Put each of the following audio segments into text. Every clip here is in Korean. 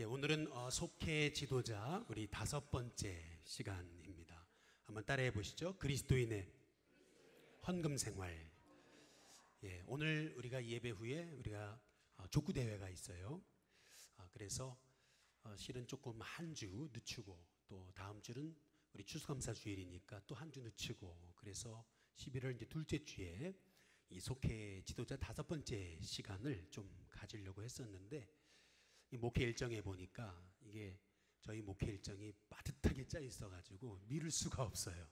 오늘은 속회 지도자 우리 5번째 시간입니다. 한번 따라해 보시죠. 그리스도인의 헌금 생활. 오늘 우리가 예배 후에 우리가 족구 대회가 있어요. 그래서 실은 조금 한 주 늦추고, 또 다음 주는 우리 추수감사 주일이니까 또 한 주 늦추고, 그래서 11월 이제 둘째 주에 이 속회 지도자 5번째 시간을 좀 가지려고 했었는데, 이 목회 일정에 보니까 이게 저희 목회 일정이 빠듯하게 짜 있어가지고 미룰 수가 없어요.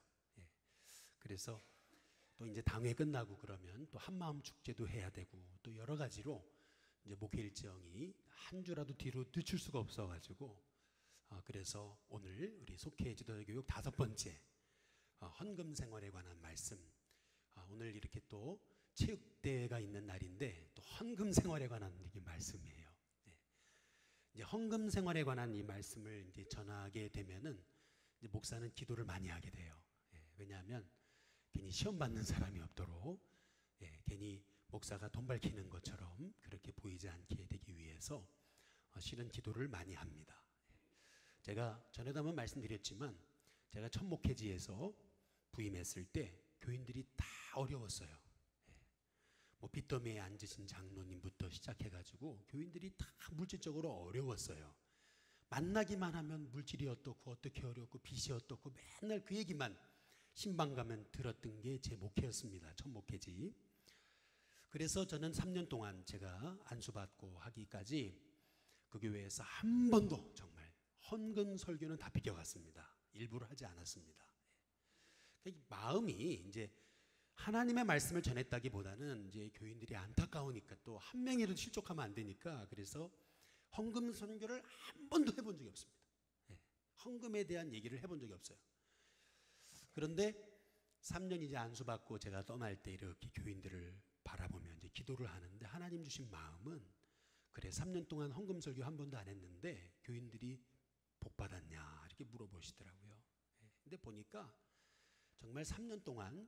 그래서 또 이제 당회 끝나고 그러면 또 한마음 축제도 해야 되고, 또 여러 가지로 이제 목회 일정이 한 주라도 뒤로 늦출 수가 없어가지고, 그래서 오늘 우리 속회 지도자 교육 5번째 헌금 생활에 관한 말씀, 오늘 이렇게 또 체육대회가 있는 날인데 또 헌금 생활에 관한 이게 말씀이에요. 이제 헌금 생활에 관한 이 말씀을 이제 전하게 되면은 이제 목사는 기도를 많이 하게 돼요. 왜냐하면 괜히 시험 받는 사람이 없도록, 괜히 목사가 돈 밝히는 것처럼 그렇게 보이지 않게 되기 위해서 실은 기도를 많이 합니다. 제가 전에도 한번 말씀드렸지만, 제가 첫 목회지에서 부임했을 때 교인들이 다 어려웠어요. 뭐 빚더미에 앉으신 장로님부터 시작해가지고 교인들이 다 물질적으로 어려웠어요. 만나기만 하면 물질이 어떻고 어떻게 어렵고 빚이 어떻고 맨날 그 얘기만 신방 가면 들었던 게 제 목회였습니다. 첫 목회지. 그래서 저는 3년 동안 제가 안수받고 하기까지 그 교회에서 한 번도 정말 헌금 설교는 다 비껴갔습니다. 일부러 하지 않았습니다. 마음이 이제 하나님의 말씀을 전했다기보다는 이제 교인들이 안타까우니까, 또 한 명이라도 실족하면 안 되니까, 그래서 헌금 선교를 한 번도 해본 적이 없습니다. 헌금에 대한 얘기를 해본 적이 없어요. 그런데 3년 이제 안수받고 제가 떠날 때 이렇게 교인들을 바라보며 이제 기도를 하는데, 하나님 주신 마음은, 그래 3년 동안 헌금 설교 한 번도 안 했는데 교인들이 복 받았냐 이렇게 물어보시더라고요. 근데 보니까 정말 3년 동안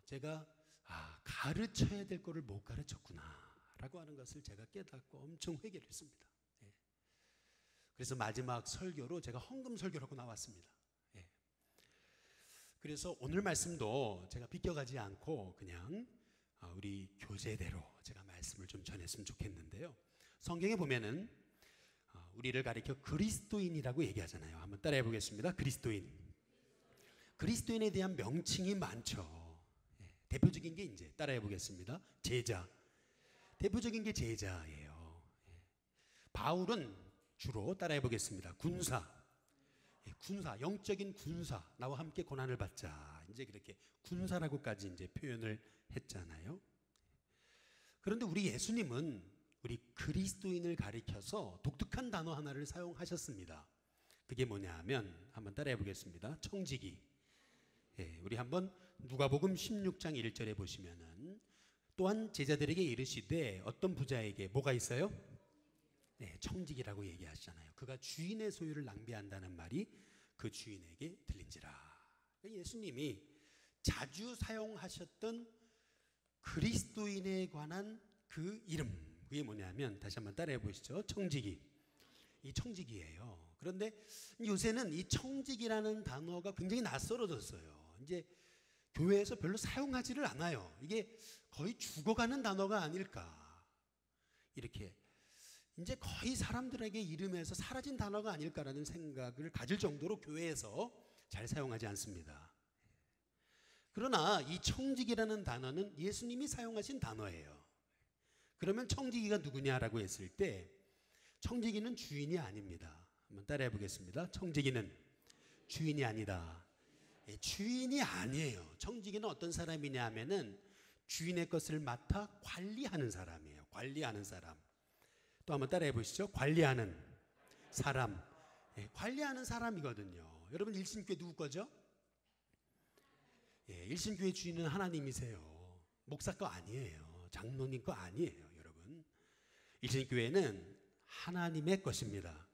제가 가르쳐야 될 거를 못 가르쳤구나 라고 하는 것을 제가 깨닫고 엄청 회개를 했습니다. 그래서 마지막 설교로 제가 헌금 설교를 하고 나왔습니다. 그래서 오늘 말씀도 제가 비껴가지 않고 그냥 우리 교재대로 제가 말씀을 좀 전했으면 좋겠는데요. 성경에 보면은 우리를 가리켜 그리스도인이라고 얘기하잖아요. 한번 따라해 보겠습니다. 그리스도인. 그리스도인에 대한 명칭이 많죠. 대표적인 게 이제 따라해 보겠습니다. 제자. 대표적인 게 제자예요. 바울은 주로 따라해 보겠습니다. 군사. 군사, 영적인 군사, 나와 함께 고난을 받자. 이제 그렇게 군사라고까지 이제 표현을 했잖아요. 그런데 우리 예수님은 우리 그리스도인을 가리켜서 독특한 단어 하나를 사용하셨습니다. 그게 뭐냐 하면 한번 따라해 보겠습니다. 청지기. 우리 한번 누가복음 16장 1절에 보시면은, 또한 제자들에게 이르시되 어떤 부자에게 뭐가 있어요? 청지기라고 얘기하시잖아요. 그가 주인의 소유를 낭비한다는 말이 그 주인에게 들린지라. 예수님이 자주 사용하셨던 그리스도인에 관한 그 이름, 그게 뭐냐면 다시 한번 따라해 보시죠. 청지기. 이 청지기예요. 그런데 요새는 이 청지기라는 단어가 굉장히 낯설어졌어요. 이제 교회에서 별로 사용하지를 않아요. 이게 거의 죽어가는 단어가 아닐까, 이렇게 이제 거의 사람들에게 이름에서 사라진 단어가 아닐까라는 생각을 가질 정도로 교회에서 잘 사용하지 않습니다. 그러나 이 청지기라는 단어는 예수님이 사용하신 단어예요. 그러면 청지기가 누구냐라고 했을 때, 청지기는 주인이 아닙니다. 한번 따라해 보겠습니다. 청지기는 주인이 아니다. 주인이 아니에요. 청지기는 어떤 사람이냐 하면은 주인의 것을 맡아 관리하는 사람이에요. 관리하는 사람. 또 한번 따라해 보시죠. 관리하는 사람. 관리하는 사람이거든요. 여러분, 일신교회 누구 거죠? 일신교회 주인은 하나님이세요. 목사 거 아니에요. 장로님 거 아니에요. 여러분, 일신교회는 하나님의 것입니다.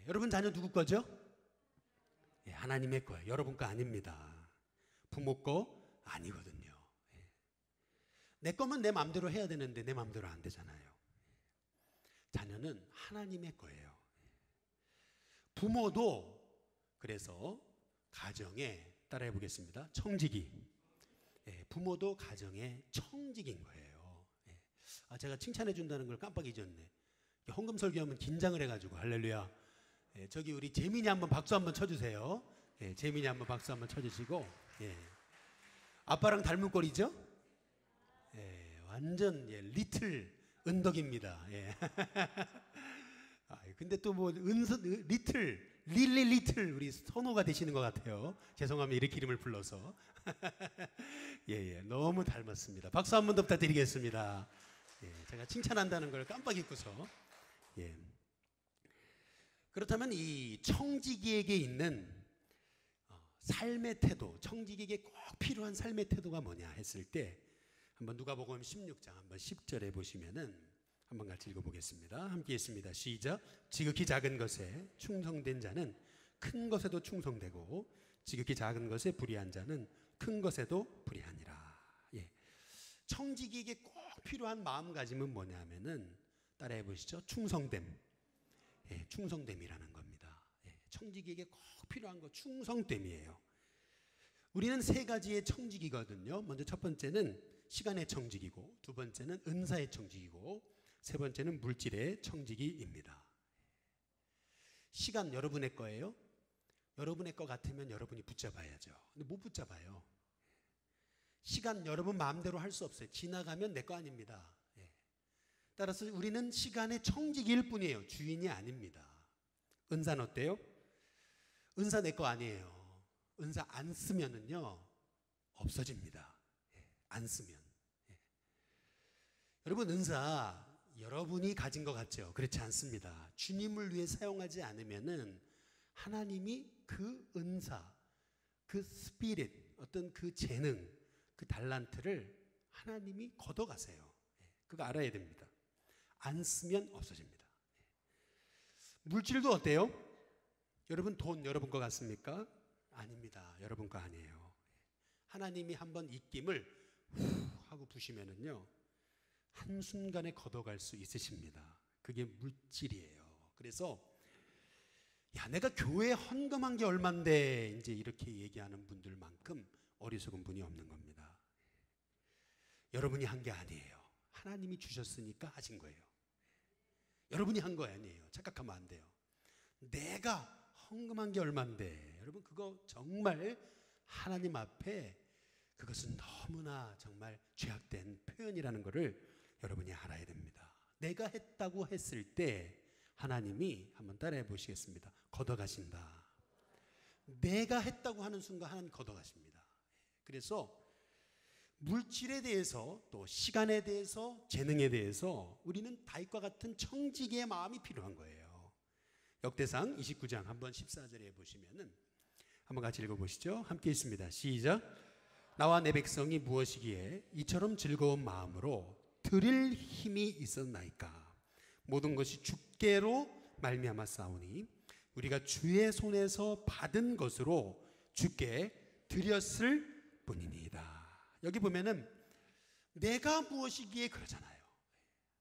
여러분 자녀 누구 거죠? 하나님의 거예요. 여러분 거 아닙니다. 부모 거 아니거든요. 내 거면 내 마음대로 해야 되는데 내 마음대로 안 되잖아요. 자녀는 하나님의 거예요. 부모도 그래서 가정에, 따라해 보겠습니다, 청지기. 부모도 가정의 청지기인 거예요. 제가 칭찬해 준다는 걸 깜빡 잊었네. 헌금 설교하면 긴장을 해가지고. 할렐루야. 저기 우리 재민이 한번 박수 한번 쳐주세요. 재민이 한번 박수 한번 쳐주시고. 아빠랑 닮은 꼴이죠? 완전 리틀 은덕입니다. 근데 또 뭐 리틀 릴리 리틀 우리 선호가 되시는 것 같아요. 죄송합니다, 이렇게 이름을 불러서. 너무 닮았습니다. 박수 한 번 더 부탁드리겠습니다. 제가 칭찬한다는 걸 깜빡 잊고서. 그렇다면 이 청지기에게 있는 삶의 태도, 청지기에게 꼭 필요한 삶의 태도가 뭐냐 했을 때, 한번 누가복음 16장 한번 10절에 보시면은 한번 같이 읽어보겠습니다. 함께 있습니다. 시작. 지극히 작은 것에 충성된 자는 큰 것에도 충성되고 지극히 작은 것에 불의한 자는 큰 것에도 불의하니라. 청지기에게 꼭 필요한 마음가짐은 뭐냐면은, 따라해 보시죠. 충성됨. 충성됨이라는 겁니다. 청지기에게 꼭 필요한 거 충성됨이에요. 우리는 세 가지의 청지기거든요. 먼저 첫 번째는 시간의 청지기고, 두 번째는 은사의 청지기고, 세 번째는 물질의 청지기입니다. 시간 여러분의 거예요? 여러분의 거 같으면 여러분이 붙잡아야죠. 근데 못 붙잡아요. 시간 여러분 마음대로 할 수 없어요. 지나가면 내 거 아닙니다. 따라서 우리는 시간의 청지기일 뿐이에요. 주인이 아닙니다. 은사는 어때요? 은사 내 거 아니에요. 은사 안 쓰면은요, 없어집니다. 안 쓰면. 여러분, 은사 여러분이 가진 것 같죠? 그렇지 않습니다. 주님을 위해 사용하지 않으면은 하나님이 그 은사, 그 스피릿, 어떤 그 재능, 그 달란트를 하나님이 걷어가세요. 그거 알아야 됩니다. 안 쓰면 없어집니다. 물질도 어때요? 여러분 돈 여러분 거 같습니까? 아닙니다. 여러분 거 아니에요. 하나님이 한번 입김을 후 하고 부시면은요, 한순간에 걷어갈 수 있으십니다. 그게 물질이에요. 그래서 내가 교회에 헌금한 게 얼만데 이제 이렇게 얘기하는 분들만큼 어리석은 분이 없는 겁니다. 여러분이 한 게 아니에요. 하나님이 주셨으니까 하신 거예요. 여러분이 한 거 아니에요. 착각하면 안 돼요. 내가 헌금한 게 얼만데, 여러분 그거 정말 하나님 앞에 그것은 너무나 정말 죄악된 표현이라는 것을 여러분이 알아야 됩니다. 내가 했다고 했을 때 하나님이, 한번 따라해 보시겠습니다, 걷어가신다. 내가 했다고 하는 순간 하나님 걷어가십니다. 그래서 물질에 대해서, 또 시간에 대해서, 재능에 대해서 우리는 다윗과 같은 청지기의 마음이 필요한 거예요. 역대상 29장 한번 14절에 보시면은 한번 같이 읽어보시죠. 함께 있습니다. 시작. 나와 내 백성이 무엇이기에 이처럼 즐거운 마음으로 드릴 힘이 있었나이까. 모든 것이 주께로 말미암아 싸우니 우리가 주의 손에서 받은 것으로 주께 드렸을 뿐이니이다. 여기 보면은 내가 무엇이기에 그러잖아요.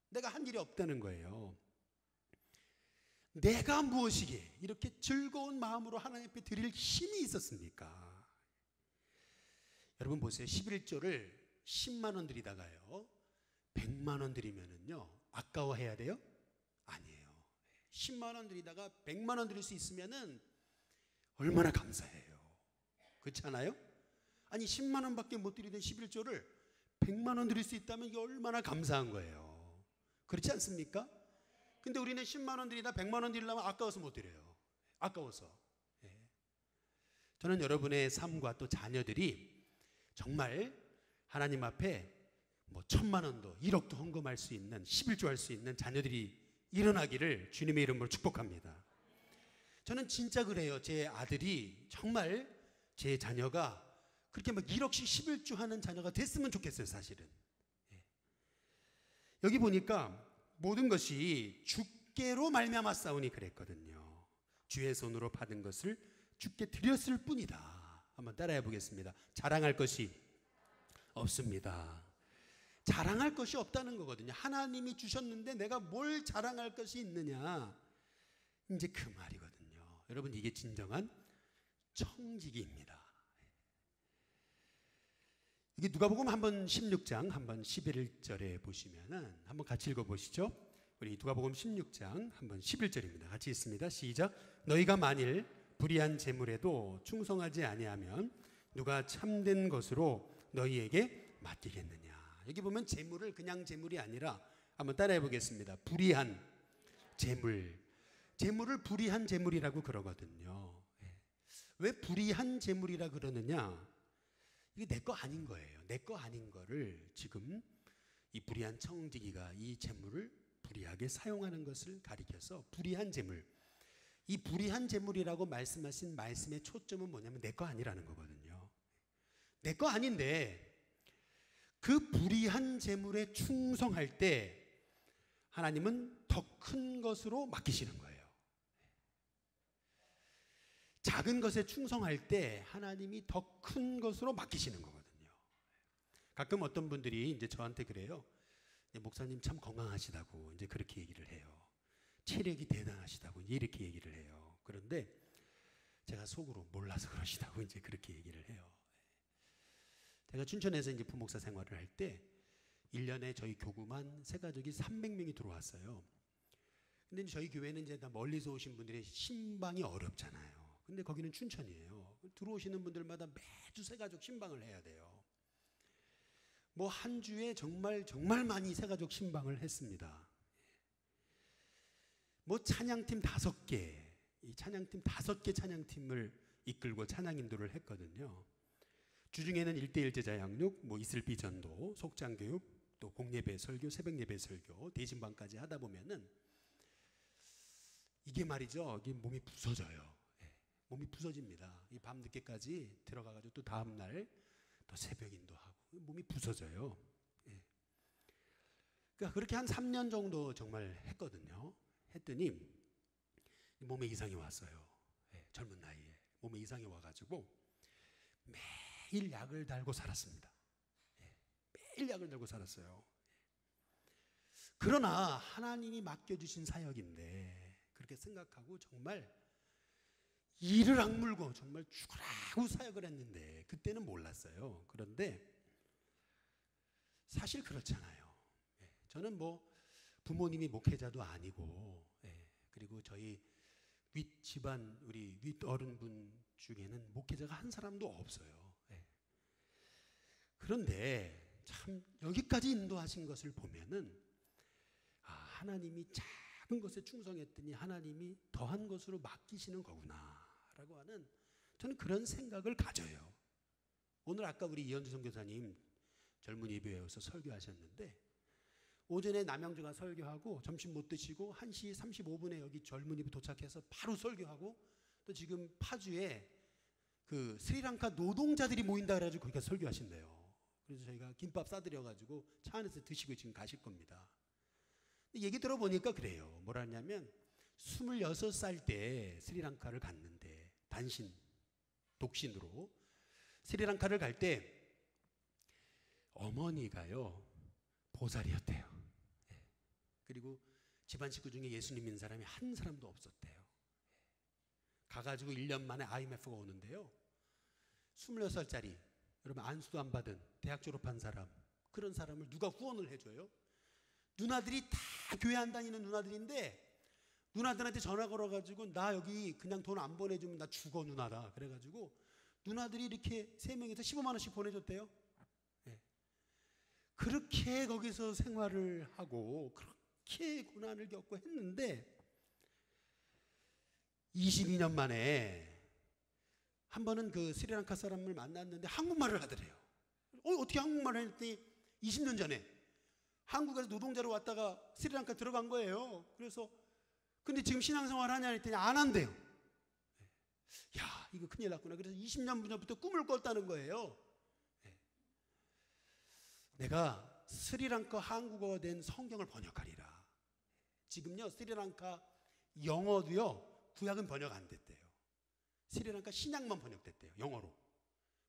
내가 한 일이 없다는 거예요. 내가 무엇이기에 이렇게 즐거운 마음으로 하나님 앞에 드릴 힘이 있었습니까? 여러분 보세요. 11조를 10만 원 드리다가요 100만 원 드리면은요 아까워해야 돼요? 아니에요. 10만 원 드리다가 100만 원 드릴 수 있으면은 얼마나 감사해요. 그렇지 않아요? 아니 10만 원밖에 못 드리던 11조를 100만 원 드릴 수 있다면 이게 얼마나 감사한 거예요. 그렇지 않습니까? 근데 우리는 10만 원 드리다 100만 원 드리려면 아까워서 못 드려요. 아까워서. 저는 여러분의 삶과 또 자녀들이 정말 하나님 앞에 뭐 1000만 원도 1억도 헌금할 수 있는, 11조 할 수 있는 자녀들이 일어나기를 주님의 이름으로 축복합니다. 저는 진짜 그래요. 제 아들이 정말, 제 자녀가 그렇게 막 1억씩 11조 하는 자녀가 됐으면 좋겠어요. 사실은. 여기 보니까 모든 것이 주께로 말미암아 싸우니 그랬거든요. 주의 손으로 받은 것을 주께 드렸을 뿐이다. 한번 따라해 보겠습니다. 자랑할 것이 없습니다. 자랑할 것이 없다는 거거든요. 하나님이 주셨는데 내가 뭘 자랑할 것이 있느냐, 이제 그 말이거든요. 여러분, 이게 진정한 청지기입니다. 이게 누가복음 한번 16장 한번 11절에 보시면은 한번 같이 읽어보시죠. 우리 누가복음 16장 한번 11절입니다. 같이 읽습니다. 시작. 너희가 만일 불의한 재물에도 충성하지 아니하면 누가 참된 것으로 너희에게 맡기겠느냐. 여기 보면 재물을 그냥 재물이 아니라 한번 따라해 보겠습니다. 불의한 재물. 재물을 불의한 재물이라고 그러거든요. 왜 불의한 재물이라 그러느냐? 이게 내 거 아닌 거예요. 내 거 아닌 거를 지금 이 불의한 청지기가 이 재물을 불의하게 사용하는 것을 가리켜서 불의한 재물. 이 불의한 재물이라고 말씀하신 말씀의 초점은 뭐냐면 내 거 아니라는 거거든요. 내 거 아닌데 그 불의한 재물에 충성할 때 하나님은 더 큰 것으로 맡기시는 거예요. 작은 것에 충성할 때 하나님이 더 큰 것으로 맡기시는 거거든요. 가끔 어떤 분들이 이제 저한테 그래요. 목사님 참 건강하시다고 이제 그렇게 얘기를 해요. 체력이 대단하시다고 이렇게 얘기를 해요. 그런데 제가 속으로 몰라서 그러시다고 이제 그렇게 얘기를 해요. 제가 춘천에서 이제 부목사 생활을 할 때 1년에 저희 교구만 새가족이 300명이 들어왔어요. 근데 저희 교회는 이제 다 멀리서 오신 분들의 신방이 어렵잖아요. 근데 거기는 춘천이에요. 들어오시는 분들마다 매주 새가족 신방을 해야 돼요. 뭐 한 주에 정말 많이 새가족 신방을 했습니다. 뭐 찬양팀 5개, 이 찬양팀 5개 찬양팀을 이끌고 찬양 인도를 했거든요. 주중에는 1:1 제자 양육, 뭐 이슬비 전도, 속장 교육, 또 공예배 설교, 새벽 예배 설교, 대신방까지 하다 보면은 이게 말이죠. 이게 몸이 부서져요. 몸이 부서집니다. 이 밤 늦게까지 들어가가지고 또 다음 날 또 새벽 인도하고 몸이 부서져요. 그러니까 그렇게 한 3년 정도 정말 했거든요. 했더니 몸에 이상이 왔어요. 젊은 나이에 몸에 이상이 와가지고 매일 약을 달고 살았습니다. 매일 약을 달고 살았어요. 그러나 하나님이 맡겨주신 사역인데 그렇게 생각하고 정말 이를 악물고 정말 죽으라고 사역을 했는데 그때는 몰랐어요. 그런데 사실 그렇잖아요. 저는 뭐 부모님이 목회자도 아니고, 그리고 저희 윗 집안 우리 윗 어른분 중에는 목회자가 한 사람도 없어요. 그런데 참 여기까지 인도하신 것을 보면은 하나님이 작은 것에 충성했더니 하나님이 더한 것으로 맡기시는 거구나라고 하는 저는 그런 생각을 가져요. 오늘 아까 우리 이현주 선교사님 젊은 예배에 와서 설교하셨는데 오전에 남양주가 설교하고 점심 못 드시고 1시 35분에 여기 젊은이부 도착해서 바로 설교하고 또 지금 파주에 그 스리랑카 노동자들이 모인다 그래가지고 거기가 설교하신대요. 그래서 저희가 김밥 싸드려가지고 차 안에서 드시고 지금 가실 겁니다. 얘기 들어보니까 그래요. 뭐라 하냐면 26살 때 스리랑카를 갔는데 단신, 독신으로 스리랑카를 갈 때 어머니가요 보살이었대요. 그리고 집안 식구 중에 예수님 믿는 사람이 한 사람도 없었대요. 가가지고 1년 만에 IMF가 오는데요. 26살짜리 여러분 안수도 안 받은 대학 졸업한 사람 그런 사람을 누가 후원을 해줘요? 누나들이 다 교회 안 다니는 누나들인데 누나들한테 전화 걸어가지고 나 여기 그냥 돈 안 보내주면 나 죽어 누나다 그래가지고 누나들이 이렇게 3명이서 15만 원씩 보내줬대요. 그렇게 거기서 생활을 하고 그렇게 고난을 겪고 했는데 22년 만에 한 번은 그 스리랑카 사람을 만났는데 한국말을 하더래요. 어떻게 한국말을 했더니 20년 전에 한국에서 노동자로 왔다가 스리랑카 들어간 거예요. 그래서 근데 지금 신앙생활 하냐 했더니 안 한대요. 야 이거 큰일 났구나. 그래서 20년 전부터 꿈을 꿨다는 거예요. 내가 스리랑카 한국어가 된 성경을 번역하리라. 지금요 스리랑카 영어도요 구약은 번역 안 됐대요. 스리랑카 신약만 번역됐대요. 영어로.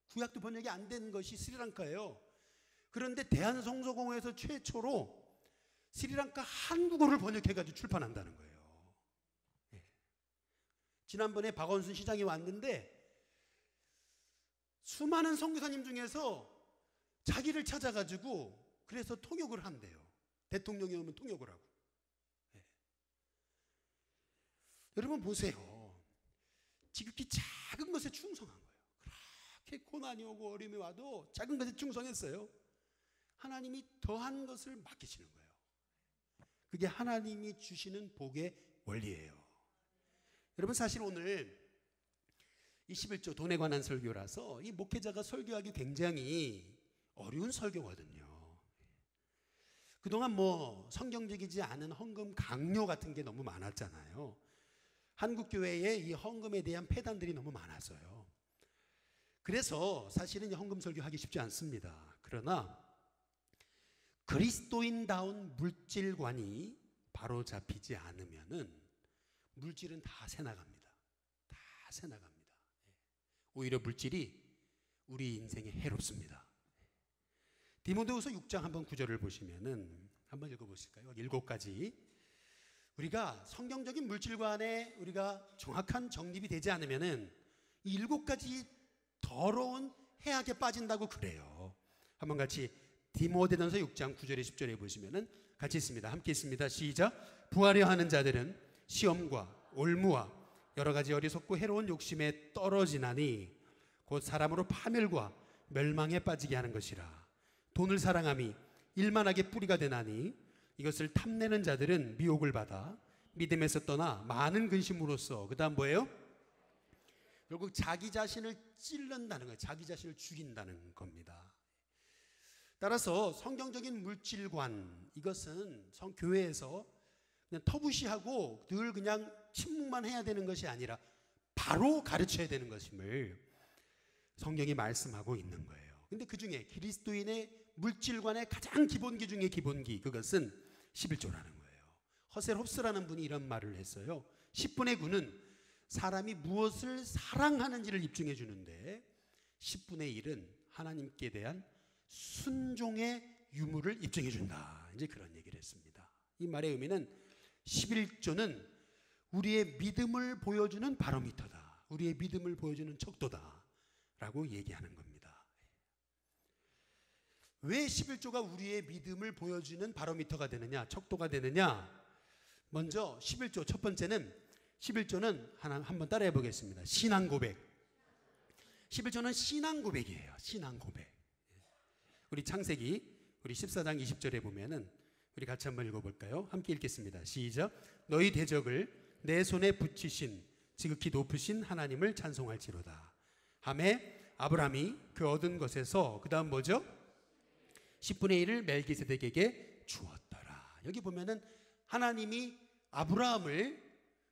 구약도 번역이 안 된 것이 스리랑카예요. 그런데 대한성서공회에서 최초로 스리랑카 한국어를 번역해가지고 출판한다는 거예요. 예. 지난번에 박원순 시장이 왔는데 수많은 선교사님 중에서 자기를 찾아가지고 그래서 통역을 한대요. 대통령이 오면 통역을 하고. 예. 여러분 보세요. 지극히 작은 것에 충성한 거예요. 그렇게 고난이 오고 어려움이 와도 작은 것에 충성했어요. 하나님이 더한 것을 맡기시는 거예요. 그게 하나님이 주시는 복의 원리예요. 여러분 사실 오늘 21조 돈에 관한 설교라서 이 목회자가 설교하기 굉장히 어려운 설교거든요. 그동안 뭐 성경적이지 않은 헌금 강요 같은 게 너무 많았잖아요. 한국교회에 이 헌금에 대한 폐단들이 너무 많아서요. 그래서 사실은 헌금 설교하기 쉽지 않습니다. 그러나 그리스도인다운 물질관이 바로 잡히지 않으면은 물질은 다 새나갑니다. 다 새나갑니다. 오히려 물질이 우리 인생에 해롭습니다. 디모데후서 6장 한번 9절을 보시면은 한번 읽어보실까요? 7가지. 우리가 성경적인 물질관에 우리가 정확한 정립이 되지 않으면은 이 7가지 더러운 해악에 빠진다고 그래요. 한번 같이 디모데전서 6장 9절에 10절에 보시면은 같이 있습니다. 함께 있습니다. 시작. 부하려 하는 자들은 시험과 올무와 여러 가지 어리석고 해로운 욕심에 떨어지나니 곧 사람으로 파멸과 멸망에 빠지게 하는 것이라. 돈을 사랑함이 일만하게 뿌리가 되나니 이것을 탐내는 자들은 미혹을 받아 믿음에서 떠나 많은 근심으로써 그 다음 뭐예요? 결국 자기 자신을 찔른다는 거예요. 자기 자신을 죽인다는 겁니다. 따라서 성경적인 물질관, 이것은 교회에서 그냥 터부시하고 늘 그냥 침묵만 해야 되는 것이 아니라 바로 가르쳐야 되는 것임을 성경이 말씀하고 있는 거예요. 근데 그 중에 그리스도인의 물질관의 가장 기본기 중에 기본기, 그것은 11조라는 거예요. 허셀 홉스라는 분이 이런 말을 했어요. 10분의 9는 사람이 무엇을 사랑하는지를 입증해 주는데 10분의 1은 하나님께 대한 순종의 유무를 입증해 준다. 이제 그런 얘기를 했습니다. 이 말의 의미는 11조는 우리의 믿음을 보여주는 바로미터다. 우리의 믿음을 보여주는 척도다. 라고 얘기하는 겁니다. 왜 11조가 우리의 믿음을 보여주는 바로미터가 되느냐, 척도가 되느냐? 먼저 11조 첫 번째는 11조는 한번 따라해 보겠습니다. 신앙 고백. 11조는 신앙 고백이에요. 신앙 고백. 우리 창세기 우리 14장 20절에 보면은 우리 같이 한번 읽어볼까요? 함께 읽겠습니다. 시작. 너희 대적을 내 손에 붙이신 지극히 높으신 하나님을 찬송할지로다. 하매 아브라함이 그 얻은 것에서 그 다음 뭐죠? 10분의 1을 멜기세덱에게 주었더라. 여기 보면은 하나님이 아브라함을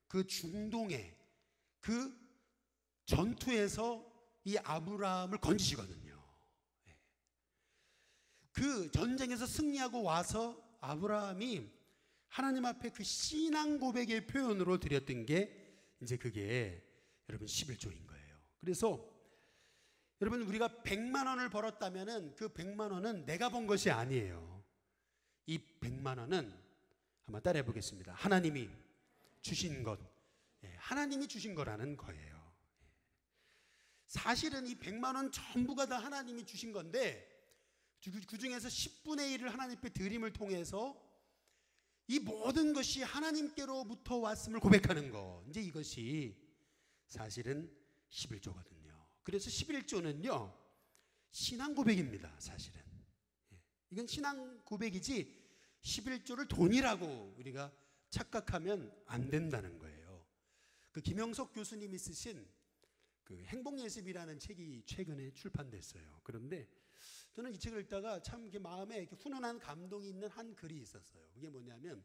그 중동의 그 전투에서 이 아브라함을 건지시거든요. 그 전쟁에서 승리하고 와서 아브라함이 하나님 앞에 그 신앙 고백의 표현으로 드렸던 게 이제 그게 여러분 11조인 거예요. 그래서 여러분 우리가 100만 원을 벌었다면은 그 100만 원은 내가 번 것이 아니에요. 이 100만 원은 한번 따라해 보겠습니다. 하나님이 주신 것, 하나님이 주신 거라는 거예요. 사실은 이 100만 원 전부가 다 하나님이 주신 건데 그 중에서 10분의 1을 하나님께 드림을 통해서 이 모든 것이 하나님께로부터 왔음을 고백하는 거, 이제 이것이 사실은 11조거든요. 그래서 11조는요 신앙 고백입니다. 사실은 이건 신앙 고백이지 11조를 돈이라고 우리가 착각하면 안 된다는 거예요. 그 김영석 교수님이 쓰신 그 행복예습이라는 책이 최근에 출판됐어요. 그런데 저는 이 책을 읽다가 참 마음에 이렇게 훈훈한 감동이 있는 한 글이 있었어요. 그게 뭐냐면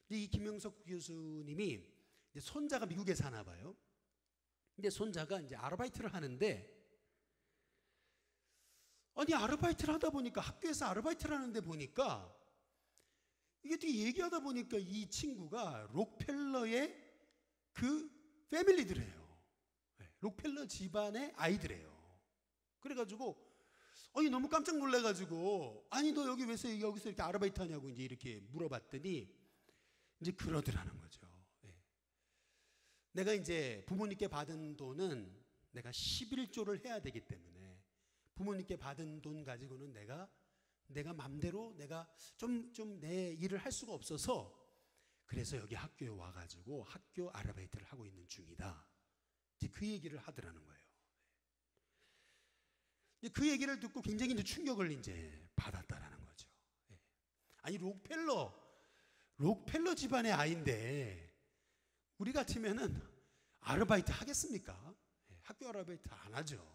이 김영석 교수님이 이제 손자가 미국에 사나 봐요. 근데 손자가 이제 아르바이트를 하는데 아니 아르바이트를 하다 보니까 학교에서 아르바이트를 하는데 보니까 이게 되게 얘기하다 보니까 이 친구가 록펠러의 그 패밀리들이에요. 록펠러 집안의 아이들이에요. 그래가지고 아니 너무 깜짝 놀래가지고 아니 너 여기 왜 여기서 이렇게 아르바이트 하냐고 이제 이렇게 물어봤더니 이제 그러더라는 거죠. 예. 내가 이제 부모님께 받은 돈은 내가 11조를 해야 되기 때문에 부모님께 받은 돈 가지고는 내가 맘대로 내가 좀 내 일을 할 수가 없어서 그래서 여기 학교에 와가지고 학교 아르바이트를 하고 있는 중이다. 이제 그 얘기를 하더라는 거예요. 그 얘기를 듣고 굉장히 이제 충격을 이제 받았다라는 거죠. 아니 록펠러 집안의 아이인데 우리 같으면은 아르바이트 하겠습니까? 학교 아르바이트 안 하죠.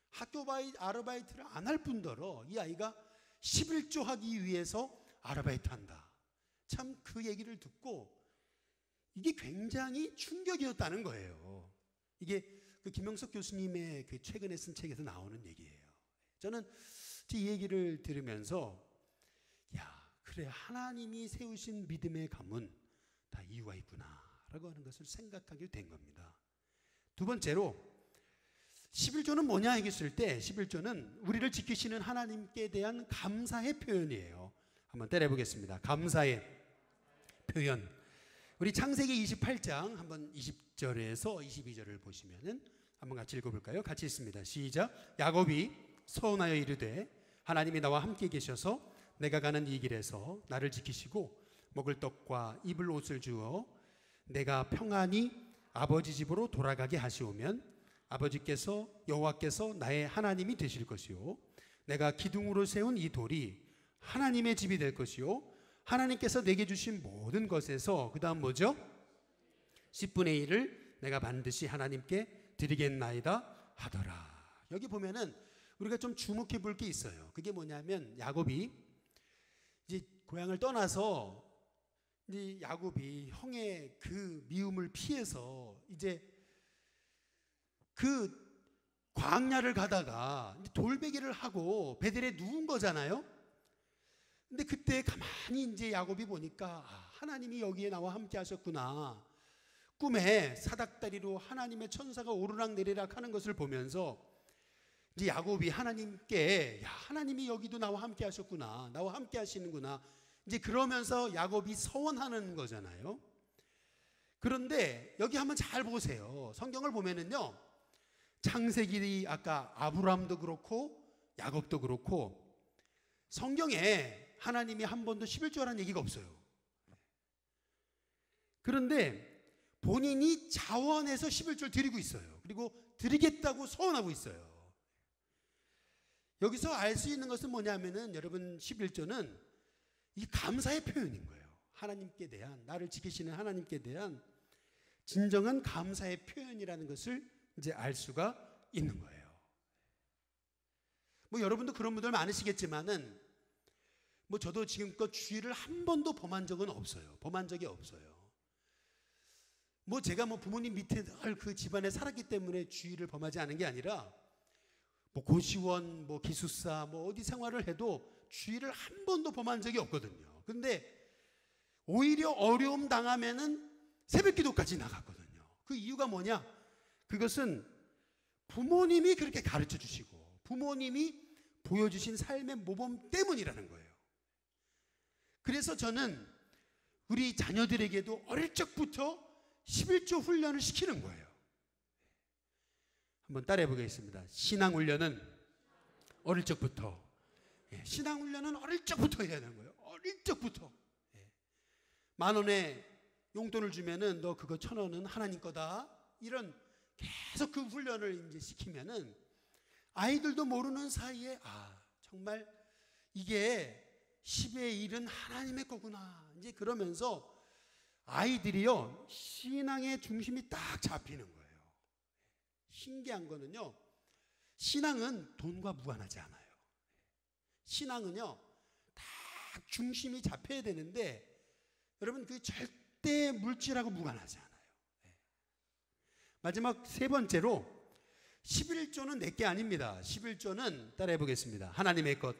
학교 아르바이트를 안 할 뿐더러 이 아이가 11조 하기 위해서 아르바이트 한다. 참 그 얘기를 듣고 이게 굉장히 충격이었다는 거예요. 이게 그 김영석 교수님의 그 최근에 쓴 책에서 나오는 얘기예요. 저는 이 얘기를 들으면서 야, 그래 하나님이 세우신 믿음의 가문 다 이유가 있구나라고 하는 것을 생각하게 된 겁니다. 두 번째로 11조는 뭐냐 얘기했을 때 11조는 우리를 지키시는 하나님께 대한 감사의 표현이에요. 한번 때려보겠습니다. 감사의 표현. 우리 창세기 28장 한번 20절에서 22절을 보시면은 한번 같이 읽어볼까요? 같이 읽습니다. 시작. 야곱이 서운하여 이르되 하나님이 나와 함께 계셔서 내가 가는 이 길에서 나를 지키시고 먹을 떡과 입을 옷을 주어 내가 평안히 아버지 집으로 돌아가게 하시오면 아버지께서 여호와께서 나의 하나님이 되실 것이요 내가 기둥으로 세운 이 돌이 하나님의 집이 될 것이요 하나님께서 내게 주신 모든 것에서 그 다음 뭐죠? 10분의 1을 내가 반드시 하나님께 드리겠나이다 하더라. 여기 보면은 우리가 좀 주목해 볼 게 있어요. 그게 뭐냐면 야곱이 이제 고향을 떠나서 이제 야곱이 형의 그 미움을 피해서 이제 그 광야를 가다가 돌베개를 하고 베델에 누운 거잖아요. 근데 그때 가만히 이제 야곱이 보니까 하나님이 여기에 나와 함께 하셨구나. 꿈에 사닥다리로 하나님의 천사가 오르락내리락 하는 것을 보면서 이제 야곱이 하나님께 하나님이 여기도 나와 함께 하셨구나. 나와 함께 하시는구나. 이제 그러면서 야곱이 서원하는 거잖아요. 그런데 여기 한번 잘 보세요. 성경을 보면은요. 창세기 아까 아브라함도 그렇고 야곱도 그렇고 성경에 하나님이 한 번도 11조라는 얘기가 없어요. 그런데 본인이 자원해서 11조를 드리고 있어요. 그리고 드리겠다고 서원하고 있어요. 여기서 알 수 있는 것은 뭐냐면은 여러분 11조는 이 감사의 표현인 거예요. 하나님께 대한 나를 지키시는 하나님께 대한 진정한 감사의 표현이라는 것을 이제 알 수가 있는 거예요. 뭐 여러분도 그런 분들 많으시겠지만은 뭐 저도 지금껏 주의를 한 번도 범한 적은 없어요. 범한 적이 없어요. 뭐 제가 뭐 부모님 밑에 늘 그 집안에 살았기 때문에 주의를 범하지 않은 게 아니라 뭐 고시원, 뭐 기숙사, 뭐 어디 생활을 해도 주의를 한 번도 범한 적이 없거든요. 근데 오히려 어려움 당하면은 새벽기도까지 나갔거든요. 그 이유가 뭐냐? 그것은 부모님이 그렇게 가르쳐 주시고 부모님이 보여주신 삶의 모범 때문이라는 거예요. 그래서 저는 우리 자녀들에게도 어릴 적부터 11조 훈련을 시키는 거예요. 한번 따라해 보겠습니다. 신앙훈련은 어릴 적부터. 신앙훈련은 어릴 적부터 해야 되는 거예요. 어릴 적부터. 10,000원의 용돈을 주면은 너 그거 1,000원은 하나님 거다. 이런 계속 그 훈련을 이제 시키면은 아이들도 모르는 사이에 정말 이게 10의 1은 하나님의 거구나. 이제 그러면서 아이들이요 신앙의 중심이 딱 잡히는 거예요. 신기한 거는요 신앙은 돈과 무관하지 않아요. 신앙은요 딱 중심이 잡혀야 되는데 여러분 그 절대 물질하고 무관하지 않아요. 마지막 세 번째로 11조는 내게 아닙니다. 11조는 따라해 보겠습니다. 하나님의 것.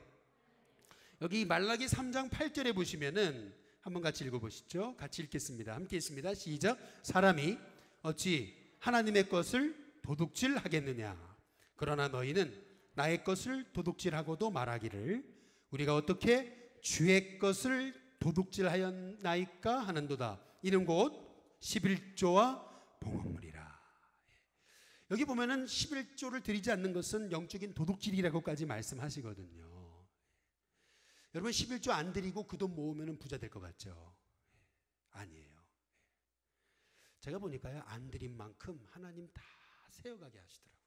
여기 말라기 3장 8절에 보시면은 한번 같이 읽어보시죠. 같이 읽겠습니다. 함께 읽습니다. 시작. 사람이 어찌 하나님의 것을 도둑질하겠느냐. 그러나 너희는 나의 것을 도둑질하고도 말하기를 우리가 어떻게 주의 것을 도둑질하였나이까 하는도다. 이는 곧 11조와 봉헌물이라. 여기 보면은 11조를 드리지 않는 것은 영적인 도둑질이라고까지 말씀하시거든요. 여러분 11조 안 드리고 그 돈 모으면 부자 될 것 같죠? 아니에요. 제가 보니까요, 안 드린 만큼 하나님 다 세어가게 하시더라고요.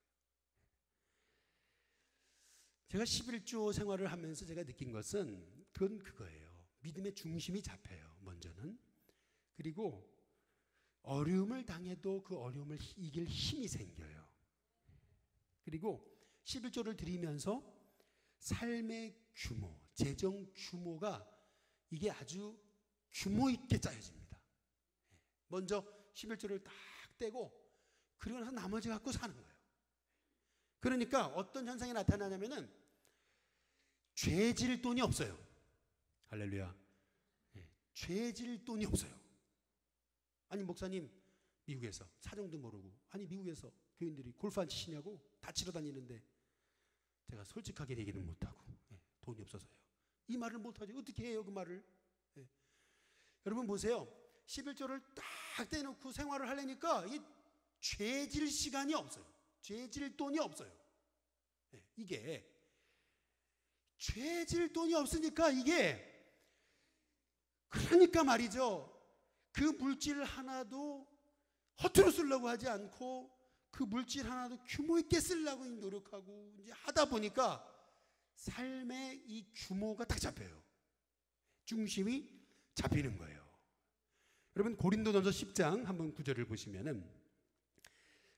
제가 11조 생활을 하면서 제가 느낀 것은 그건 그거예요. 믿음의 중심이 잡혀요, 먼저는. 그리고 어려움을 당해도 그 어려움을 이길 힘이 생겨요. 그리고 11조를 드리면서 삶의 규모, 재정 규모가 이게 아주 규모 있게 짜여집니다. 먼저 11조를 딱 떼고 그리고 나서 나머지 갖고 사는 거예요. 그러니까 어떤 현상이 나타나냐면은 죄질 돈이 없어요. 할렐루야. 죄질 돈이 없어요. 아니 목사님 미국에서 사정도 모르고 아니 미국에서 교인들이 골프 안 치시냐고 다 치러 다니는데 제가 솔직하게 얘기는 못하고 돈이 없어서요. 이 말을 못하지 어떻게 해요 그 말을. 여러분 보세요. 11조를 딱 떼놓고 생활을 하려니까 이 죄질 시간이 없어요. 죄질 돈이 없어요. 이게 죄질 돈이 없으니까 이게 그러니까 말이죠. 그 물질 하나도 허투루 쓰려고 하지 않고 그 물질 하나도 규모 있게 쓰려고 노력하고 이제 하다 보니까 삶의 이 규모가 딱 잡혀요. 중심이 잡히는 거예요. 여러분 고린도전서 10장 한번 9절을 보시면은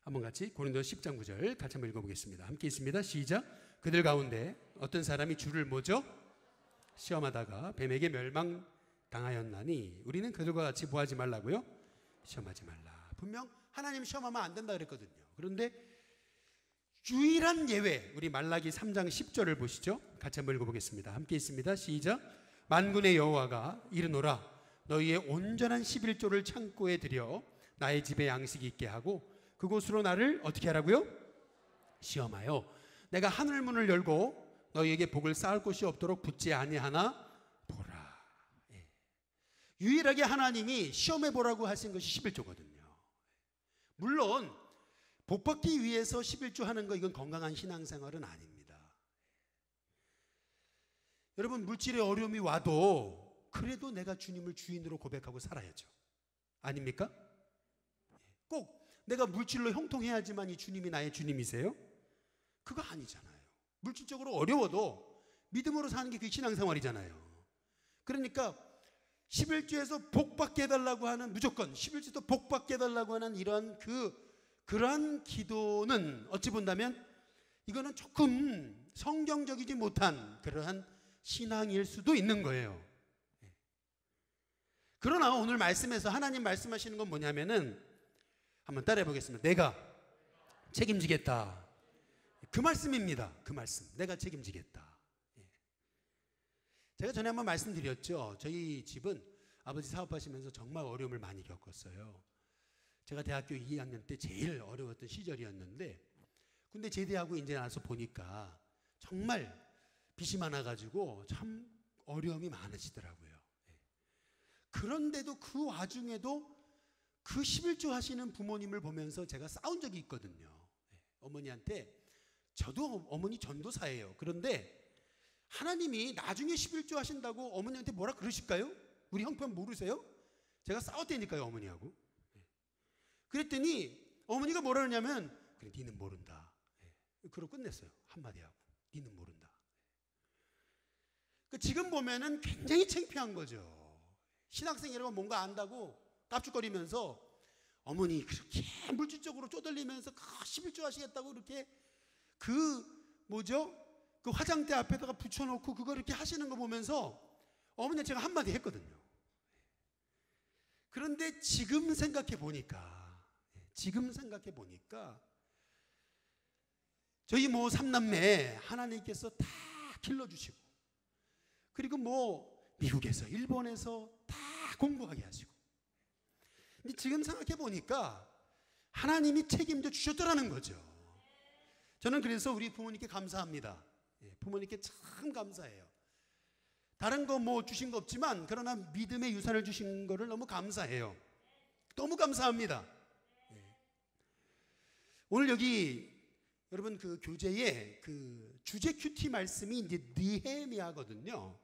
한번 같이 고린도전서 10장 9절 같이 한번 읽어보겠습니다. 함께 있습니다. 시작. 그들 가운데 어떤 사람이 주를 뭐죠? 시험하다가 뱀에게 멸망당하였나니 우리는 그들과 같이 뭐하지 말라고요? 시험하지 말라. 분명 하나님 시험하면 안 된다 그랬거든요. 그런데 유일한 예외 우리 말라기 3장 10절을 보시죠. 같이 한번 읽어보겠습니다. 함께 있습니다. 시작. 만군의 여호와가 이르노라 너희의 온전한 11조를 창고에 들여 나의 집에 양식이 있게 하고 그곳으로 나를 어떻게 하라고요? 시험하여 내가 하늘문을 열고 너희에게 복을 쌓을 곳이 없도록 붙지 아니하나 보라. 유일하게 하나님이 시험해 보라고 하신 것이 11조거든요. 물론 복받기 위해서 11조 하는 거 이건 건강한 신앙생활은 아닙니다. 여러분 물질의 어려움이 와도 그래도 내가 주님을 주인으로 고백하고 살아야죠. 아닙니까? 꼭 내가 물질로 형통해야지만 이 주님이 나의 주님이세요? 그거 아니잖아요. 물질적으로 어려워도 믿음으로 사는 게 그게 신앙생활이잖아요. 그러니까 11조에서 복받게 해달라고 하는 무조건 11조도 복받게 해달라고 하는 이런 그러한 기도는 어찌 본다면 이거는 조금 성경적이지 못한 그러한 신앙일 수도 있는 거예요. 그러나 오늘 말씀에서 하나님 말씀하시는 건 뭐냐면은 한번 따라해 보겠습니다. 내가 책임지겠다. 그 말씀입니다. 그 말씀. 내가 책임지겠다. 제가 전에 한번 말씀드렸죠. 저희 집은 아버지 사업하시면서 정말 어려움을 많이 겪었어요. 제가 대학교 2학년 때 제일 어려웠던 시절이었는데 근데 제대하고 이제 나서 보니까 정말 빚이 많아가지고 참 어려움이 많으시더라고요. 그런데도 그 와중에도 그 11조 하시는 부모님을 보면서 제가 싸운 적이 있거든요. 어머니한테 저도 어머니 전도사예요. 그런데 하나님이 나중에 11조 하신다고 어머니한테 뭐라 그러실까요? 우리 형편 모르세요? 제가 싸웠다니까요 어머니하고. 그랬더니 어머니가 뭐라 그러냐면 그래 니는 모른다. 그러고 끝냈어요. 한마디 하고 니는 모른다. 지금 보면은 굉장히 창피한 거죠. 신학생이라고 뭔가 안다고 깝죽거리면서 어머니 그렇게 물질적으로 쪼들리면서 11조 하시겠다고 이렇게 그 화장대 앞에다가 붙여놓고 그걸 이렇게 하시는 거 보면서 어머니 제가 한마디 했거든요. 그런데 지금 생각해 보니까 저희 뭐 삼남매 하나님께서 다 길러주시고 그리고 뭐 미국에서 일본에서 다 공부하게 하시고 근데 지금 생각해 보니까 하나님이 책임져 주셨더라는 거죠. 저는 그래서 우리 부모님께 감사합니다. 부모님께 참 감사해요. 다른 거 뭐 주신 거 없지만 그러나 믿음의 유산을 주신 거를 너무 감사해요. 너무 감사합니다. 오늘 여기 여러분 그 교재에 그 주제 큐티 말씀이 이제 느헤미야거든요.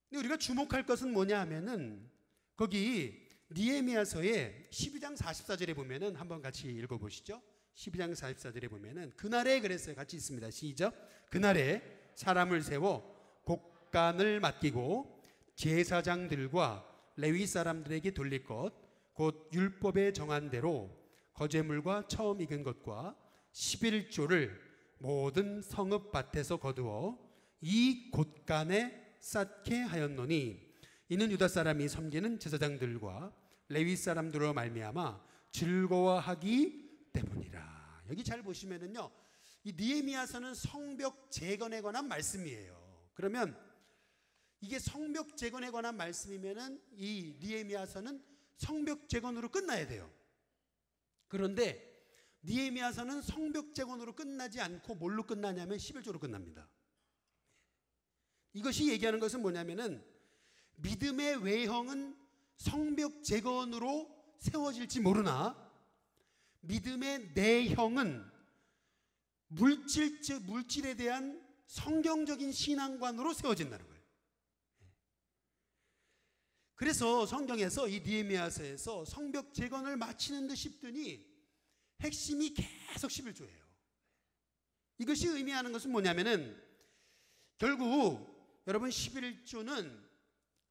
근데 우리가 주목할 것은 뭐냐 하면은 거기 느헤미야서의 12장 44절에 보면은 한번 같이 읽어보시죠. 12장 44절에 보면은 그날에 그랬어요. 같이 있습니다. 시작. 그날에 사람을 세워 곡간을 맡기고 제사장들과 레위 사람들에게 돌릴 것 곧 율법에 정한 대로 거제물과 처음 익은 것과 11조를 모든 성읍밭에서 거두어 이 곳간에 쌓게 하였노니 이는 유다 사람이 섬기는 제사장들과 레위 사람들로 말미암아 즐거워하기 때문이라. 여기 잘 보시면은요, 이 느헤미야서는 성벽 재건에 관한 말씀이에요. 그러면 이게 성벽 재건에 관한 말씀이면은 이 느헤미야서는 성벽 재건으로 끝나야 돼요. 그런데 느헤미야서는 성벽 재건으로 끝나지 않고 뭘로 끝나냐면 11조로 끝납니다. 이것이 얘기하는 것은 뭐냐면은 믿음의 외형은 성벽 재건으로 세워질지 모르나 믿음의 내형은 물질에 대한 성경적인 신앙관으로 세워진다는 거예요. 그래서 성경에서 이 느헤미야서에서 성벽 재건을 마치는 듯 싶더니 핵심이 계속 11조예요. 이것이 의미하는 것은 뭐냐면은 결국 여러분 11조는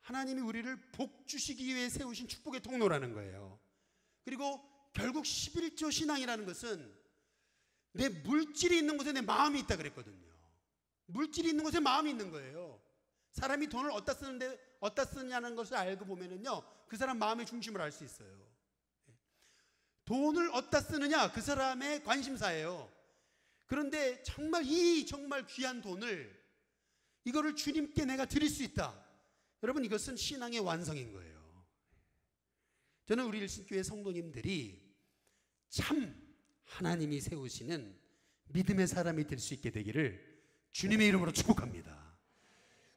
하나님이 우리를 복 주시기 위해 세우신 축복의 통로라는 거예요. 그리고 결국 11조 신앙이라는 것은 내 물질이 있는 곳에 내 마음이 있다 그랬거든요. 물질이 있는 곳에 마음이 있는 거예요. 사람이 돈을 어디다 쓰느냐는 것을 알고 보면은요, 그 사람 마음의 중심을 알 수 있어요. 돈을 어디다 쓰느냐, 그 사람의 관심사예요. 그런데 정말 정말 귀한 돈을 이거를 주님께 내가 드릴 수 있다. 여러분, 이것은 신앙의 완성인 거예요. 저는 우리 일신교회 성도님들이 참 하나님이 세우시는 믿음의 사람이 될 수 있게 되기를 주님의 이름으로 축복합니다.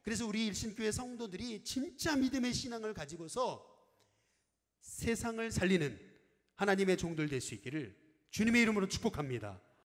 그래서 우리 일신교회 성도들이 진짜 믿음의 신앙을 가지고서 세상을 살리는 하나님의 종들 될 수 있기를 주님의 이름으로 축복합니다.